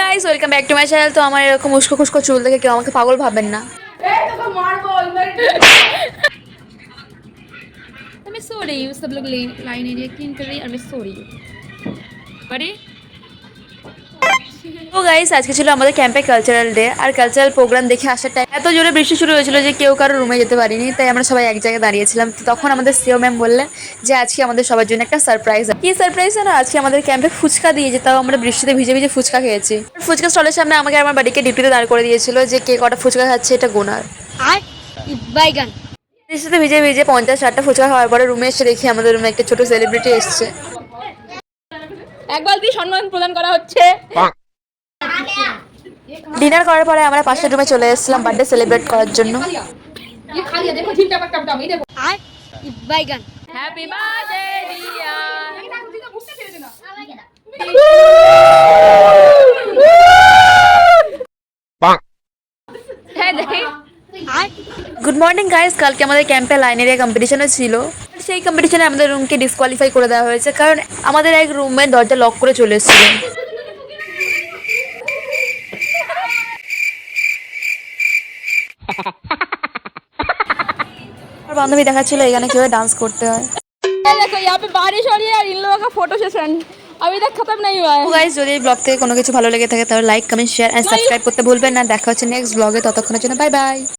Guys, welcome back to my channel. তো আমার এরকম উস্কো খুস্কো চুল দেখে কেউ আমাকে পাগল ভাবেন না। मैं सो रही हूँ, सब लोग लाइन एरिया क्लीन कर रही है और मैं सो रही हूँ। अरे তো গাইস, আজকে ছিল আমাদের ক্যাম্পে কালচারাল ডে। আর কালচারাল প্রোগ্রাম দেখে আসার টাইম এত জোরে বৃষ্টি শুরু হয়েছিল যে কেউ কারো রুমে যেতে পারিনি। তাই আমরা সবাই এক জায়গায় দাঁড়িয়েছিলাম। তো তখন আমাদের সিও ম্যাম বললেন যে আজকে আমাদের সবার জন্য একটা সারপ্রাইজ। কি সারপ্রাইজ না, আজকে আমাদের ক্যাম্পে ফুচকা দিয়েছে। তাও আমরা বৃষ্টিতে ভিজে ভিজে ফুচকা খেয়েছি। ফুচকা স্টলের সামনে আমাকে আমার বাড়িকে ডিউটিতে দাঁড় করে দিয়েছিল যে কে কটা ফুচকা খাচ্ছে এটা গোনার। बैगन বৃষ্টিতে ভিজে ভিজে 50-60টা ফুচকা খাওয়ার পরে রুমে এসে দেখি আমাদের রুমে একটা ছোট সেলিব্রিটি এসছে। এক বালতি সম্মান প্রদান করা হচ্ছে। ডিনার করার পরে আমরা পাশের রুমে চলে এসেছিলাম বার্থডে সেলিব্রেট করার জন্য। ये खा लिया, देखो झिमटा पट्टा पट्टा ये देखो बैगन हैप्पी बर्थडे डियर है देख গুড মর্নিং গাইস, কালকে আমাদের ক্যাম্পে লাইন এরিয়া কম্পিটিশনও ছিল। সেই কম্পিটিশনে আমাদের রুমকে ডিসকোয়ালিফাই করে দেওয়া হয়েছে কারণ আমাদের এক রুমের দরজা লক করে চলে এসেছিল। আমার বান্ধবী দেখাচ্ছিল এখানে কিভাবে ডান্স করতে হয়। देखो यहाँ पे बारिश हो रही है और इन लोगों का फोटो सेशन अभी तक खत्म नहीं हुआ है। তো গাইস, যদি এই ব্লগ থেকে কোনো কিছু ভালো লেগে থাকে তাহলে like, comment, share and subscribe করতে ভুলবেন না। দেখা হচ্ছে নেক্সট ব্লগে, ততক্ষণের জন্য বাই বাই।